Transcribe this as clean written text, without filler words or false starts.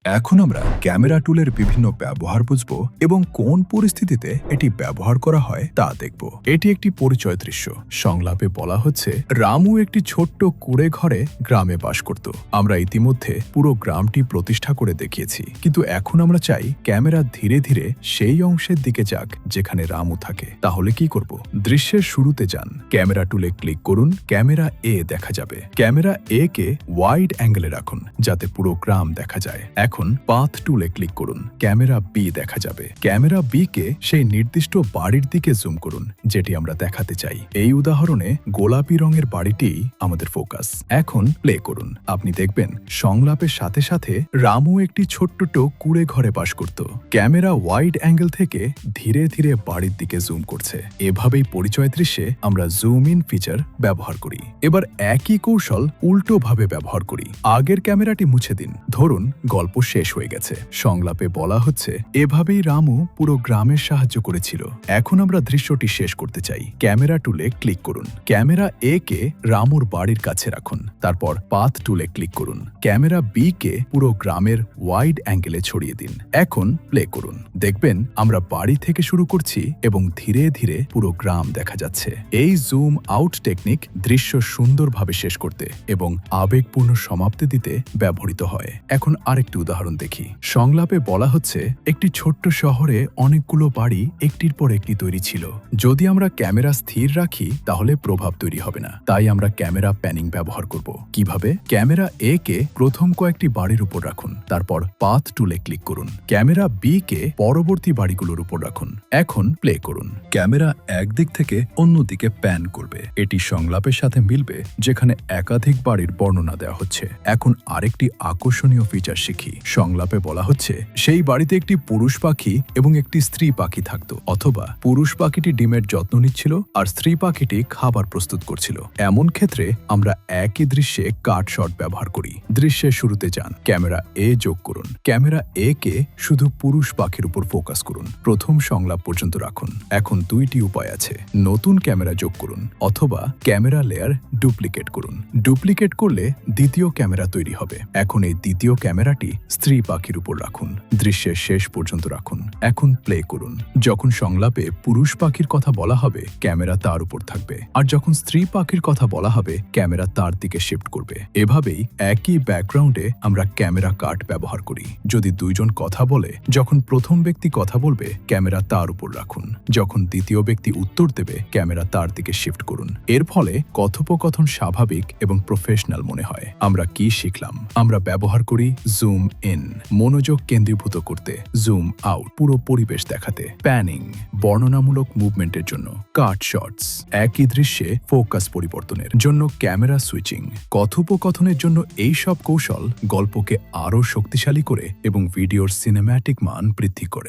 এখন আমরা ক্যামেরা টুলের বিভিন্ন ব্যবহার বুঝব এবং কোন পরিস্থিতিতে এটি ব্যবহার করা হয় তা দেখব। এটি একটি পরিচয় দৃশ্য। সংলাপে বলা হচ্ছে, রামু একটি ছোট্ট কুড়ে ঘরে গ্রামে বাস করত। আমরা ইতিমধ্যে পুরো গ্রামটি প্রতিষ্ঠা করে দেখিয়েছি, কিন্তু এখন আমরা চাই ক্যামেরা ধীরে ধীরে সেই অংশের দিকে যাক যেখানে রামু থাকে। তাহলে কি করব? দৃশ্যের শুরুতে যান, ক্যামেরা টুলে ক্লিক করুন। ক্যামেরা এ দেখা যাবে। ক্যামেরা এ কে ওয়াইড অ্যাঙ্গেলে রাখুন যাতে পুরো গ্রাম দেখা যায়। এখন পাথ টুলে ক্লিক করুন। ক্যামেরা বি দেখা যাবে। ক্যামেরা বি কে সেই নির্দিষ্ট বাড়ির দিকে জুম করুন যেটি আমরা দেখাতে চাই। এই উদাহরণে গোলাপি রঙের বাড়িটি আমাদের ফোকাস। এখন প্লে করুন। আপনি দেখবেন সংলাপের সাথে সাথে রামু একটি ছোট্ট কুড়ে ঘরে বাস করত। ক্যামেরা ওয়াইড অ্যাঙ্গেল থেকে ধীরে ধীরে বাড়ির দিকে জুম করছে। এভাবেই পরিচয় দৃশ্যে আমরা জুম ইন ফিচার ব্যবহার করি। এবার একই কৌশল উল্টোভাবে ব্যবহার করি। আগের ক্যামেরাটি মুছে দিন। ধরুন গল্প শেষ হয়ে গেছে। সংলাপে বলা হচ্ছে, এভাবেই রামু পুরো গ্রামের সাহায্য করেছিল। এখন আমরা দৃশ্যটি শেষ করতে চাই। ক্যামেরা টুলে ক্লিক করুন। ক্যামেরা এ কে রামুর বাড়ির কাছে রাখুন। তারপর পাথ টুলে ক্লিক করুন। ক্যামেরা বি কে পুরো গ্রামের ওয়াইড অ্যাঙ্গেলে ছড়িয়ে দিন। এখন প্লে করুন। দেখবেন আমরা বাড়ি থেকে শুরু করছি এবং ধীরে ধীরে পুরো গ্রাম দেখা যাচ্ছে। এই জুম আউট টেকনিক দৃশ্য সুন্দরভাবে শেষ করতে এবং আবেগপূর্ণ সমাপ্তি দিতে ব্যবহৃত হয়। এখন আরেকটি উদাহরণ দেখি। সংলাপে বলা হচ্ছে, একটি ছোট্ট শহরে অনেকগুলো বাড়ি একটির পর একটি তৈরি ছিল। যদি আমরা ক্যামেরা স্থির রাখি তাহলে প্রভাব তৈরি হবে না। তাই আমরা ক্যামেরা প্যানিং ব্যবহার করব। কিভাবে? ক্যামেরা এ কে প্রথম কয়েকটি বাড়ির উপর রাখুন। তারপর পাথ টুলে ক্লিক করুন। ক্যামেরা বি কে পরবর্তী বাড়িগুলোর উপর রাখুন। এখন প্লে করুন। ক্যামেরা একদিক থেকে অন্যদিকে প্যান করবে। এটি সংলাপের সাথে মিলবে যেখানে একাধিক বাড়ির বর্ণনা দেওয়া হচ্ছে। এখন আরেকটি আকর্ষণীয় ফিচার শিখি। সংলাপে বলা হচ্ছে, সেই বাড়িতে একটি পুরুষ পাখি এবং একটি স্ত্রী পাখি থাকত। অথবা পুরুষ পাখিটি ডিমের যত্ন নিচ্ছিল আর স্ত্রী পাখিটি খাবার প্রস্তুত করছিল। এমন ক্ষেত্রে আমরা একই দৃশ্যে কাট শট ব্যবহার করি। দৃশ্যের শুরুতে যান। ক্যামেরা এ যোগ করুন। ক্যামেরা এ কে শুধু পুরুষ পাখির উপর ফোকাস করুন। প্রথম সংলাপ পর্যন্ত রাখুন। এখন দুইটি উপায় আছে। নতুন ক্যামেরা যোগ করুন অথবা ক্যামেরা লেয়ার ডুপ্লিকেট করুন। ডুপ্লিকেট করলে দ্বিতীয় ক্যামেরা তৈরি হবে। এখন এই দ্বিতীয় ক্যামেরাটি স্ত্রী পাখির উপর রাখুন। দৃশ্যের শেষ পর্যন্ত রাখুন। এখন প্লে করুন। যখন সংলাপে পুরুষ পাখির কথা বলা হবে ক্যামেরা তার উপর থাকবে, আর যখন স্ত্রী পাখির কথা বলা হবে ক্যামেরা তার দিকে শিফট করবে। এভাবেই একই ব্যাকগ্রাউন্ডে আমরা ক্যামেরা কাট ব্যবহার করি। যদি দুইজন কথা বলে, যখন প্রথম ব্যক্তি কথা বলবে ক্যামেরা তার উপর রাখুন। যখন দ্বিতীয় ব্যক্তি উত্তর দেবে ক্যামেরা তার দিকে শিফট করুন। এর ফলে কথোপকথন স্বাভাবিক এবং প্রফেশনাল মনে হয়। আমরা কি শিখলাম? আমরা ব্যবহার করি জুম ইন মনোযোগ কেন্দ্রীভূত করতে, জুম আউট পুরো পরিবেশ দেখাতে, প্যানিং বর্ণনামূলক মুভমেন্টের জন্য, কাট শটস একই দৃশ্যে ফোকাস পরিবর্তনের জন্য, ক্যামেরা সুইচিং কথোপকথনের জন্য। এই সব কৌশল গল্পকে আরও শক্তিশালী করে এবং ভিডিওর সিনেম্যাটিক মান বৃদ্ধি করে।